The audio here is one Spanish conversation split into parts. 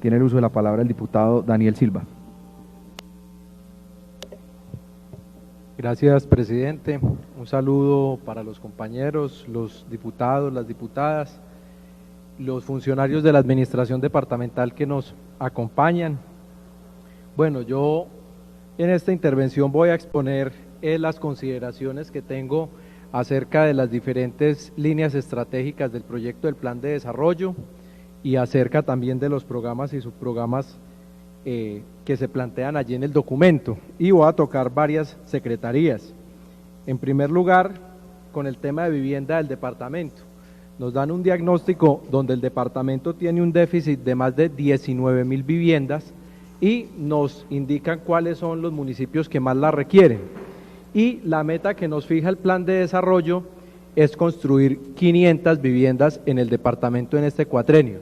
Tiene el uso de la palabra el diputado Daniel Silva. Gracias, presidente. Un saludo para los compañeros, los diputados, las diputadas, los funcionarios de la administración departamental que nos acompañan. Bueno, yo en esta intervención voy a exponer las consideraciones que tengo acerca de las diferentes líneas estratégicas del proyecto del Plan de Desarrollo y acerca también de los programas y subprogramas que se plantean allí en el documento, y voy a tocar varias secretarías. En primer lugar, con el tema de vivienda del departamento. Nos dan un diagnóstico donde el departamento tiene un déficit de más de 19.000 viviendas y nos indican cuáles son los municipios que más la requieren. Y la meta que nos fija el plan de desarrollo es construir 500 viviendas en el departamento en este cuatrenio.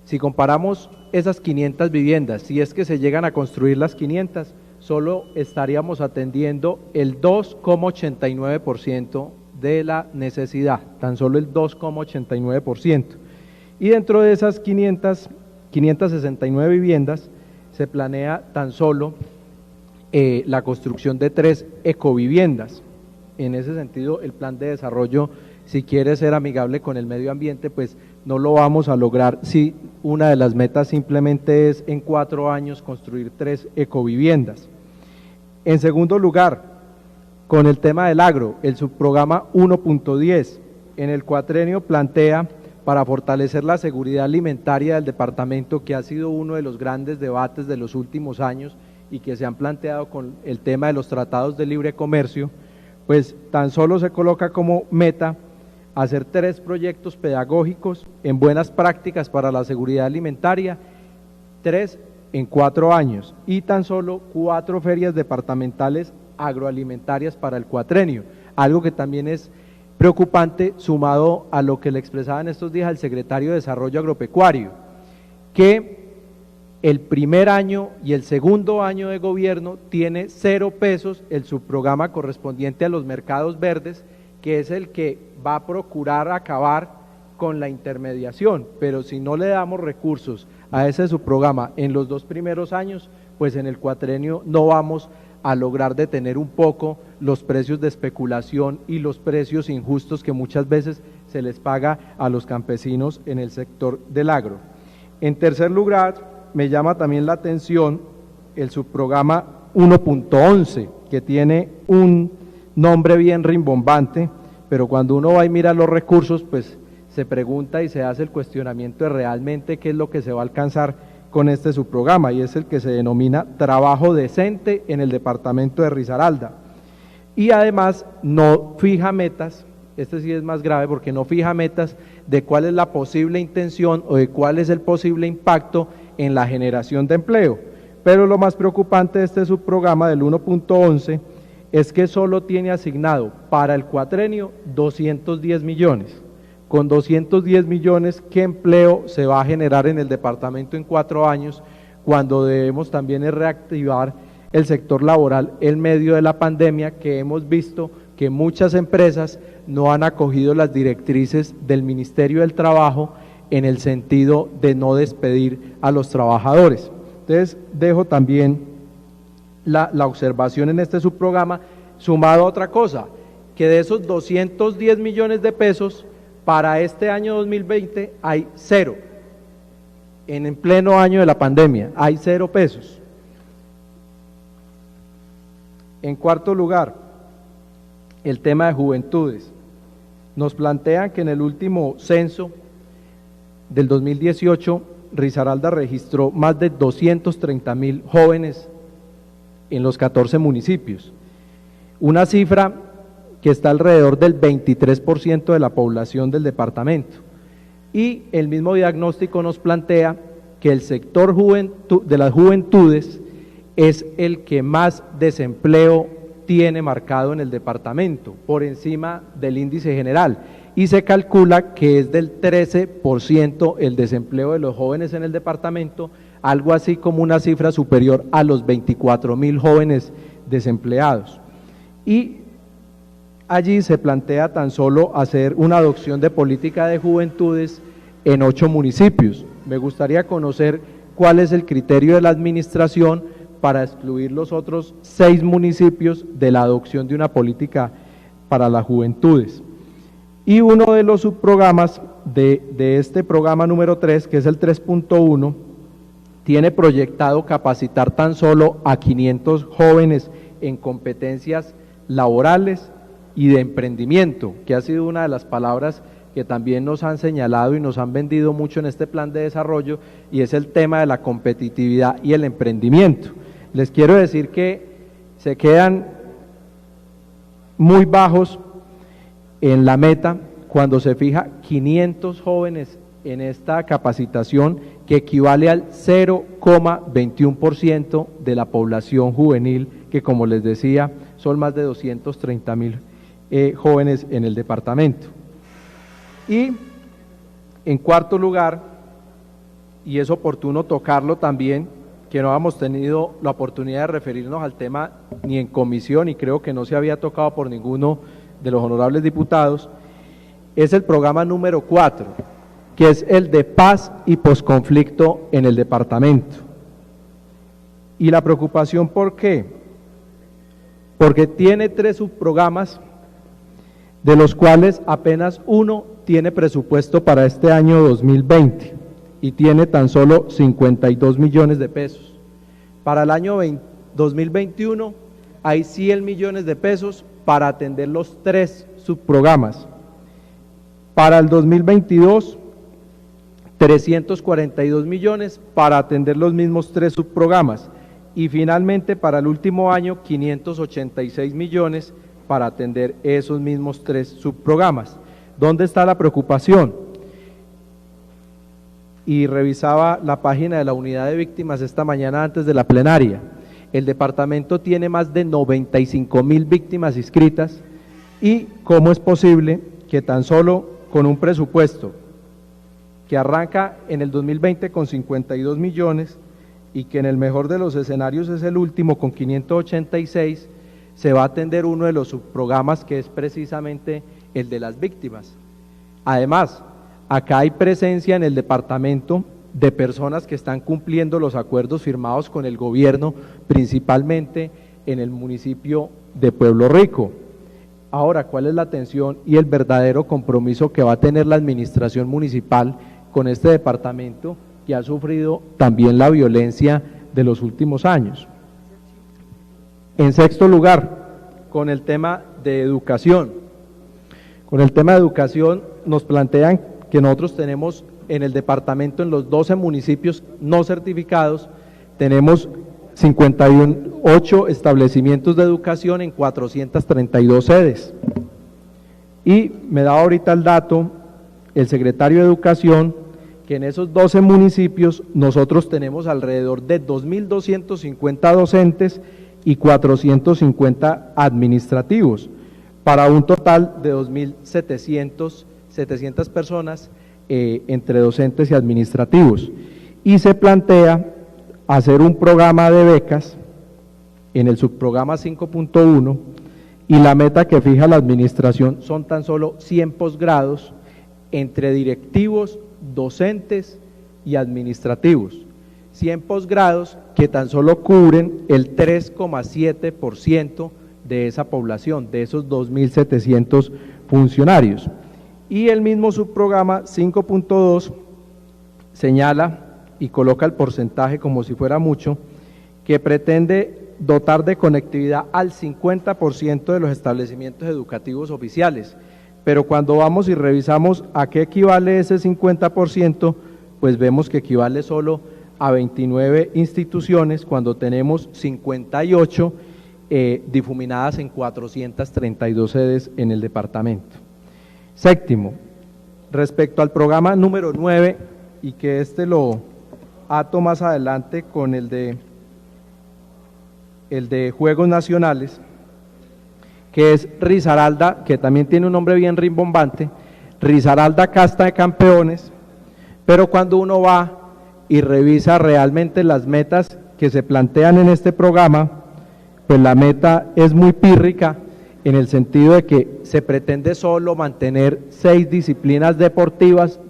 Si comparamos esas 500 viviendas, si es que se llegan a construir las 500, solo estaríamos atendiendo el 2,89% de la necesidad, tan solo el 2,89%. Y dentro de esas 569 viviendas, se planea tan solo la construcción de 3 ecoviviendas. En ese sentido, el plan de desarrollo, si quiere ser amigable con el medio ambiente, pues no lo vamos a lograr si una de las metas simplemente es en 4 años construir 3 ecoviviendas. En segundo lugar, con el tema del agro, el subprograma 1.10 en el cuatrenio plantea para fortalecer la seguridad alimentaria del departamento, que ha sido uno de los grandes debates de los últimos años y que se han planteado con el tema de los tratados de libre comercio, pues tan solo se coloca como meta hacer 3 proyectos pedagógicos en buenas prácticas para la seguridad alimentaria, 3 en 4 años, y tan solo 4 ferias departamentales agroalimentarias para el cuatrenio, algo que también es preocupante sumado a lo que le expresaba en estos días el secretario de Desarrollo Agropecuario, que el primer año y el segundo año de gobierno tiene 0 pesos el subprograma correspondiente a los mercados verdes, que es el que va a procurar acabar con la intermediación, pero si no le damos recursos a ese subprograma en los 2 primeros años, pues en el cuatrenio no vamos a lograr detener un poco los precios de especulación y los precios injustos que muchas veces se les paga a los campesinos en el sector del agro. En tercer lugar, me llama también la atención el subprograma 1.11, que tiene un nombre bien rimbombante, pero cuando uno va y mira los recursos, pues se pregunta y se hace el cuestionamiento de realmente qué es lo que se va a alcanzar con este subprograma, y es el que se denomina Trabajo Decente en el departamento de Risaralda. Y además no fija metas, este sí es más grave porque no fija metas de cuál es la posible intención o de cuál es el posible impacto en la generación de empleo. Pero lo más preocupante de este subprograma del 1.11 es que solo tiene asignado para el cuatrenio 210 millones. Con 210 millones, ¿qué empleo se va a generar en el departamento en 4 años, cuando debemos también reactivar el sector laboral en medio de la pandemia, que hemos visto que muchas empresas no han acogido las directrices del Ministerio del Trabajo en el sentido de no despedir a los trabajadores? Entonces, dejo también la observación en este subprograma, sumado a otra cosa, que de esos 210 millones de pesos, para este año 2020 hay 0, en pleno año de la pandemia, hay 0 pesos. En cuarto lugar, el tema de juventudes. Nos plantean que en el último censo del 2018, Risaralda registró más de 230.000 jóvenes en los 14 municipios, una cifra que está alrededor del 23% de la población del departamento, y el mismo diagnóstico nos plantea que el sector de las juventudes es el que más desempleo tiene marcado en el departamento, por encima del índice general, y se calcula que es del 13% el desempleo de los jóvenes en el departamento, algo así como una cifra superior a los 24.000 jóvenes desempleados. Y allí se plantea tan solo hacer una adopción de política de juventudes en 8 municipios. Me gustaría conocer cuál es el criterio de la administración para excluir los otros 6 municipios de la adopción de una política para las juventudes. Y uno de los subprogramas de este programa número 3, que es el 3.1, tiene proyectado capacitar tan solo a 500 jóvenes en competencias laborales y de emprendimiento, que ha sido una de las palabras que también nos han señalado y nos han vendido mucho en este plan de desarrollo, y es el tema de la competitividad y el emprendimiento. Les quiero decir que se quedan muy bajos en la meta cuando se fija 500 jóvenes en esta capacitación, que equivale al 0,21% de la población juvenil, que como les decía, son más de 230.000 jóvenes en el departamento. Y en cuarto lugar, y es oportuno tocarlo también, que no hemos tenido la oportunidad de referirnos al tema ni en comisión, y creo que no se había tocado por ninguno de los honorables diputados, es el programa número 4, que es el de paz y posconflicto en el departamento. Y la preocupación, ¿por qué? Porque tiene 3 subprogramas, de los cuales apenas uno tiene presupuesto para este año 2020 y tiene tan solo 52 millones de pesos. Para el año 2021 hay 100 millones de pesos para atender los 3 subprogramas. Para el 2022, 342 millones para atender los mismos 3 subprogramas. Y finalmente, para el último año, 586 millones para atender esos mismos 3 subprogramas. ¿Dónde está la preocupación? Y revisaba la página de la unidad de víctimas esta mañana antes de la plenaria. El departamento tiene más de 95.000 víctimas inscritas, y ¿cómo es posible que tan solo con un presupuesto que arranca en el 2020 con 52 millones y que en el mejor de los escenarios es el último con 586, se va a atender uno de los subprogramas, que es precisamente el de las víctimas? Además, acá hay presencia en el departamento de personas que están cumpliendo los acuerdos firmados con el gobierno, principalmente en el municipio de Pueblo Rico. Ahora, ¿cuál es la atención y el verdadero compromiso que va a tener la administración municipal con este departamento, que ha sufrido también la violencia de los últimos años? En sexto lugar, con el tema de educación. Con el tema de educación nos plantean que nosotros tenemos en el departamento, en los 12 municipios no certificados, tenemos 58 establecimientos de educación en 432 sedes. Y me da ahorita el dato el secretario de Educación, que en esos 12 municipios nosotros tenemos alrededor de 2.250 docentes y 450 administrativos, para un total de 2.700 personas entre docentes y administrativos. Y se plantea hacer un programa de becas en el subprograma 5.1, y la meta que fija la administración son tan solo 100 posgrados entre directivos, docentes y administrativos. 100 posgrados que tan solo cubren el 3,7% de esa población, de esos 2.700 funcionarios. Y el mismo subprograma 5.2 señala y coloca el porcentaje como si fuera mucho, que pretende dotar de conectividad al 50% de los establecimientos educativos oficiales, pero cuando vamos y revisamos a qué equivale ese 50%, pues vemos que equivale solo a 29 instituciones, cuando tenemos 58 difuminadas en 432 sedes en el departamento. Séptimo, respecto al programa número 9, y que lo ato más adelante con el de Juegos Nacionales, que es Risaralda, que también tiene un nombre bien rimbombante, Risaralda Casta de Campeones, pero cuando uno va y revisa realmente las metas que se plantean en este programa, pues la meta es muy pírrica, en el sentido de que se pretende solo mantener 6 disciplinas deportivas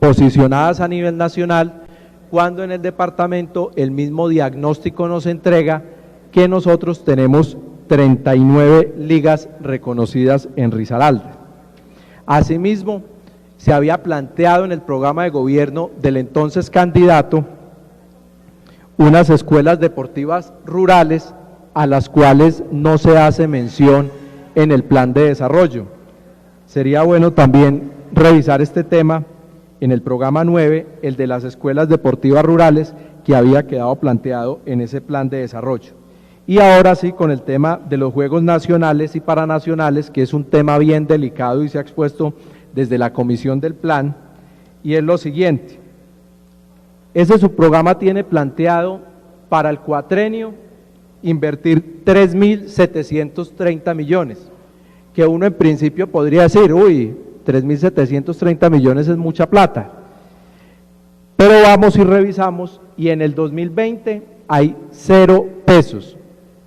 posicionadas a nivel nacional, cuando en el departamento el mismo diagnóstico nos entrega que nosotros tenemos 39 ligas reconocidas en Risaralda. Asimismo, se había planteado en el programa de gobierno del entonces candidato unas escuelas deportivas rurales a las cuales no se hace mención en el plan de desarrollo. Sería bueno también revisar este tema en el programa 9, el de las escuelas deportivas rurales, que había quedado planteado en ese plan de desarrollo. Y ahora sí, con el tema de los Juegos Nacionales y Paranacionales, que es un tema bien delicado y se ha expuesto desde la comisión del plan, y es lo siguiente: ese subprograma tiene planteado para el cuatrenio invertir 3.730 millones, que uno en principio podría decir, uy, 3.730 millones es mucha plata, pero vamos y revisamos y en el 2020 hay 0 pesos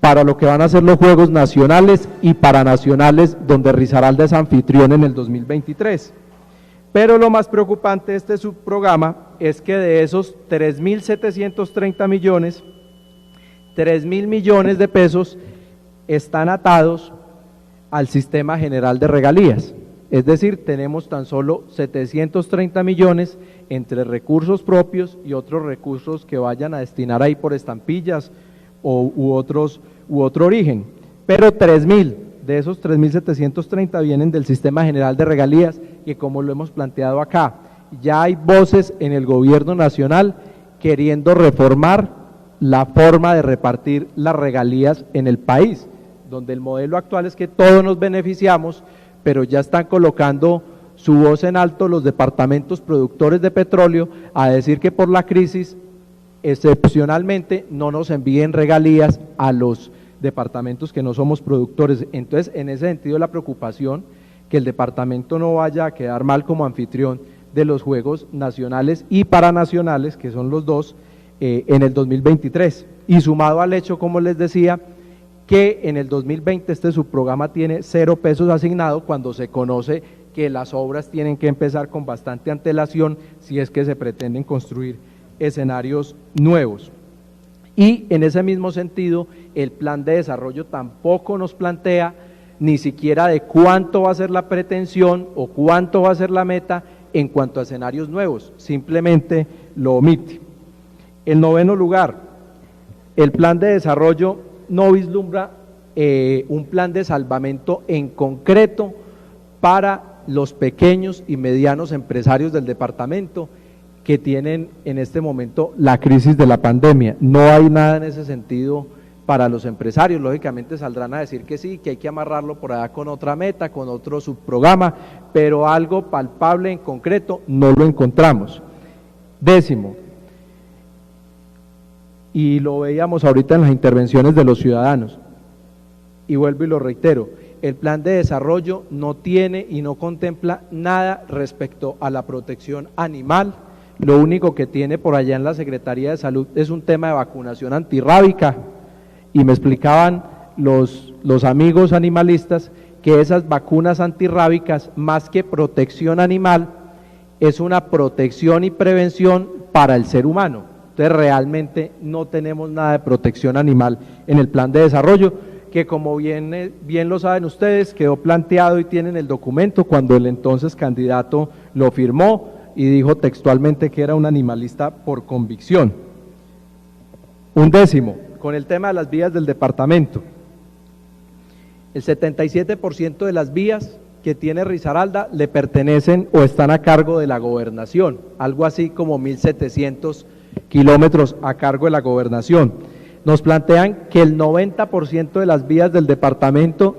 para lo que van a ser los Juegos Nacionales y Paranacionales, donde Risaralda es anfitrión en el 2023. Pero lo más preocupante de este subprograma es que de esos 3.730 millones, 3.000 millones de pesos están atados al sistema general de regalías. Es decir, tenemos tan solo 730 millones entre recursos propios y otros recursos que vayan a destinar ahí por estampillas u otro origen. Pero 3.000 de esos 3.730 vienen del sistema general de regalías, que como lo hemos planteado acá, ya hay voces en el gobierno nacional queriendo reformar la forma de repartir las regalías en el país, donde el modelo actual es que todos nos beneficiamos, pero ya están colocando su voz en alto los departamentos productores de petróleo a decir que por la crisis excepcionalmente no nos envíen regalías a los departamentos que no somos productores. Entonces, en ese sentido, la preocupación que el departamento no vaya a quedar mal como anfitrión de los Juegos Nacionales y Paranacionales, que son los dos, en el 2023. Y sumado al hecho, como les decía, que en el 2020 este subprograma tiene 0 pesos asignado, cuando se conoce que las obras tienen que empezar con bastante antelación si es que se pretenden construir escenarios nuevos. Y en ese mismo sentido, el plan de desarrollo tampoco nos plantea ni siquiera de cuánto va a ser la pretensión o cuánto va a ser la meta en cuanto a escenarios nuevos, simplemente lo omite. En noveno lugar, el plan de desarrollo no vislumbra un plan de salvamento en concreto para los pequeños y medianos empresarios del departamento que tienen en este momento la crisis de la pandemia. No hay nada en ese sentido para los empresarios. Lógicamente saldrán a decir que sí, que hay que amarrarlo por allá con otra meta, con otro subprograma, pero algo palpable en concreto no lo encontramos. Décimo, y lo veíamos ahorita en las intervenciones de los ciudadanos, y vuelvo y lo reitero, el plan de desarrollo no tiene y no contempla nada respecto a la protección animal. Lo único que tiene por allá en la Secretaría de Salud es un tema de vacunación antirrábica, y me explicaban los amigos animalistas que esas vacunas antirrábicas, más que protección animal, es una protección y prevención para el ser humano. Entonces realmente no tenemos nada de protección animal en el plan de desarrollo, que como bien lo saben ustedes, quedó planteado y tienen el documento cuando el entonces candidato lo firmó y dijo textualmente que era un animalista por convicción. Un décimo, con el tema de las vías del departamento. El 77% de las vías que tiene Risaralda le pertenecen o están a cargo de la gobernación, algo así como 1.700 kilómetros a cargo de la gobernación. Nos plantean que el 90% de las vías del departamento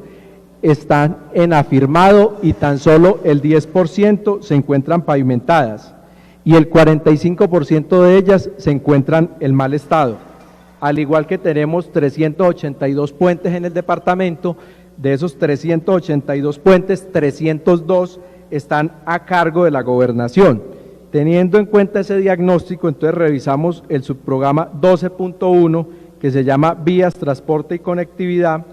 están en afirmado y tan solo el 10% se encuentran pavimentadas y el 45% de ellas se encuentran en mal estado. Al igual que tenemos 382 puentes en el departamento, de esos 382 puentes, 302 están a cargo de la gobernación. Teniendo en cuenta ese diagnóstico, entonces revisamos el subprograma 12.1, que se llama Vías, Transporte y Conectividad.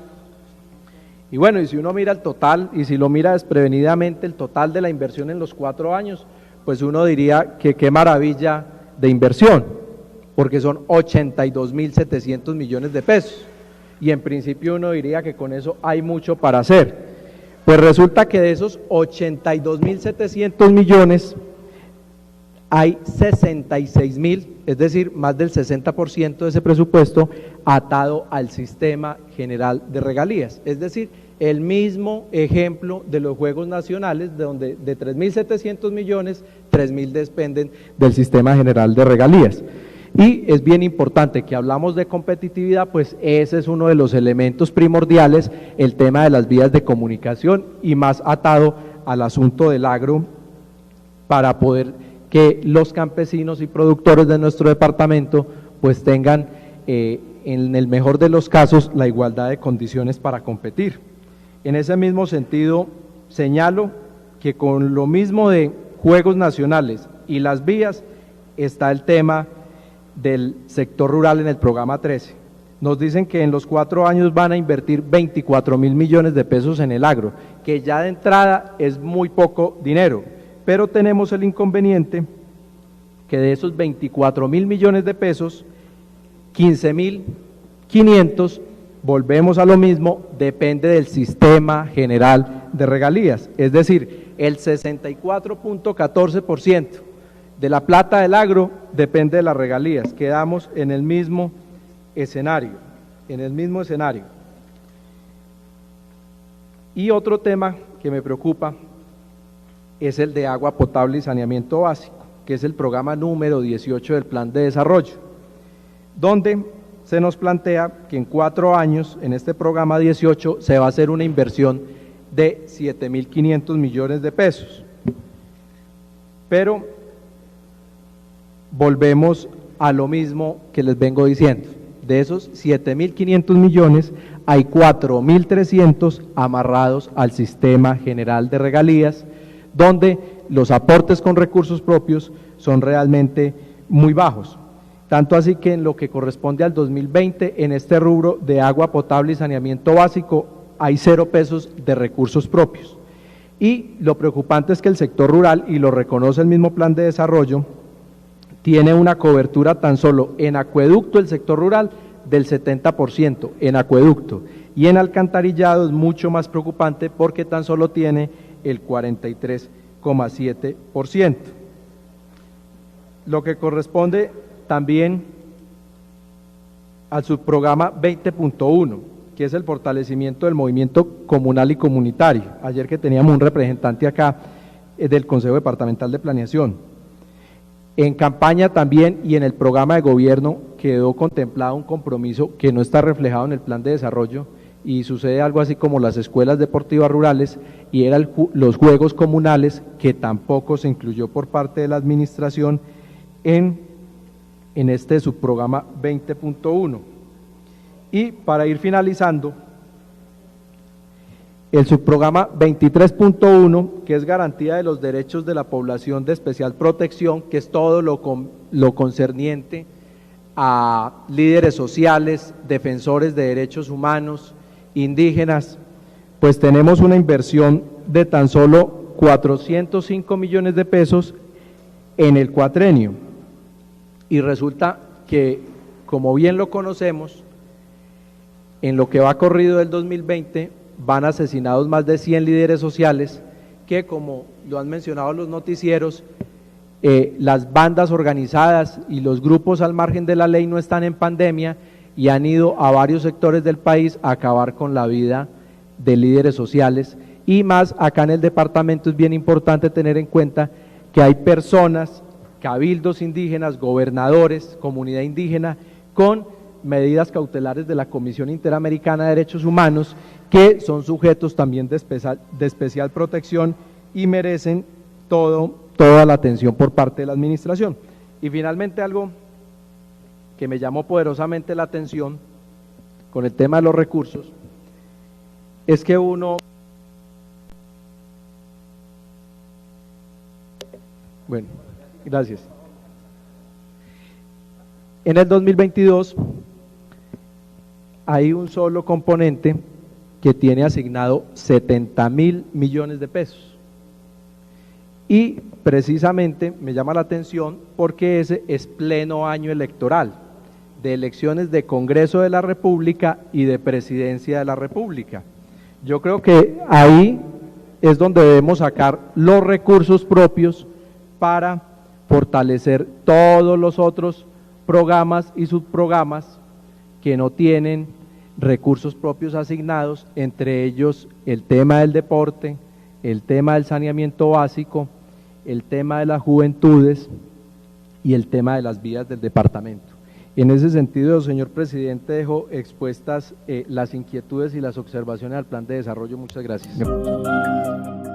Y bueno, y si uno mira el total, y si lo mira desprevenidamente, el total de la inversión en los 4 años, pues uno diría que qué maravilla de inversión. porque son 82.700 millones de pesos. Y en principio uno diría que con eso hay mucho para hacer. Pues resulta que de esos 82.700 millones, hay 66.000, es decir, más del 60% de ese presupuesto atado al sistema general de regalías. Es decir, el mismo ejemplo de los Juegos Nacionales, de donde de 3.700 millones, 3.000 dependen del sistema general de regalías. Y es bien importante que hablamos de competitividad, pues ese es uno de los elementos primordiales, el tema de las vías de comunicación y más atado al asunto del agro, para poder que los campesinos y productores de nuestro departamento pues tengan en el mejor de los casos la igualdad de condiciones para competir. En ese mismo sentido señalo que con lo mismo de Juegos Nacionales y las vías está el tema del sector rural en el programa 13. Nos dicen que en los 4 años van a invertir 24.000 millones de pesos en el agro, que ya de entrada es muy poco dinero, pero tenemos el inconveniente que de esos 24.000 millones de pesos, 15.500, volvemos a lo mismo, depende del sistema general de regalías, es decir, el 64.14% de la plata del agro depende de las regalías. Quedamos en el mismo escenario, Y otro tema que me preocupa es el de agua potable y saneamiento básico, que es el programa número 18 del Plan de Desarrollo, donde se nos plantea que en 4 años, en este programa 18, se va a hacer una inversión de 7.500 millones de pesos. Pero volvemos a lo mismo que les vengo diciendo, de esos 7.500 millones, hay 4.300 amarrados al sistema general de regalías, donde los aportes con recursos propios son realmente muy bajos. Tanto así que en lo que corresponde al 2020, en este rubro de agua potable y saneamiento básico, hay 0 pesos de recursos propios. Y lo preocupante es que el sector rural, y lo reconoce el mismo plan de desarrollo, tiene una cobertura tan solo en acueducto, el sector rural, del 70% en acueducto, y en alcantarillado es mucho más preocupante porque tan solo tiene el 43,7%. Lo que corresponde también al subprograma 20.1, que es el fortalecimiento del movimiento comunal y comunitario. Ayer que teníamos un representante acá del Consejo Departamental de Planeación. En campaña también y en el programa de gobierno quedó contemplado un compromiso que no está reflejado en el plan de desarrollo, y sucede algo así como las escuelas deportivas rurales, y eran los juegos comunales, que tampoco se incluyó por parte de la administración en este subprograma 20.1. Y para ir finalizando, el subprograma 23.1, que es garantía de los derechos de la población de especial protección, que es todo lo concerniente a líderes sociales, defensores de derechos humanos, indígenas, pues tenemos una inversión de tan solo 405 millones de pesos en el cuatrenio. Y resulta que, como bien lo conocemos, en lo que va corrido del 2020, van asesinados más de 100 líderes sociales que, como lo han mencionado los noticieros, las bandas organizadas y los grupos al margen de la ley no están en pandemia y han ido a varios sectores del país a acabar con la vida de líderes sociales. Y más acá en el departamento es bien importante tener en cuenta que hay personas, cabildos indígenas, gobernadores, comunidad indígena, con medidas cautelares de la Comisión Interamericana de Derechos Humanos, que son sujetos también de especial protección y merecen toda la atención por parte de la administración. Y finalmente, algo que me llamó poderosamente la atención con el tema de los recursos, es que bueno, gracias. En el 2022 hay un solo componente que tiene asignado 70.000 millones de pesos. Y precisamente me llama la atención porque ese es pleno año electoral, de elecciones de Congreso de la República y de Presidencia de la República. Yo creo que ahí es donde debemos sacar los recursos propios para fortalecer todos los otros programas y subprogramas que no tienen recursos propios asignados, entre ellos el tema del deporte, el tema del saneamiento básico, el tema de las juventudes y el tema de las vías del departamento. En ese sentido, señor presidente, dejo expuestas las inquietudes y las observaciones al plan de desarrollo. Muchas gracias.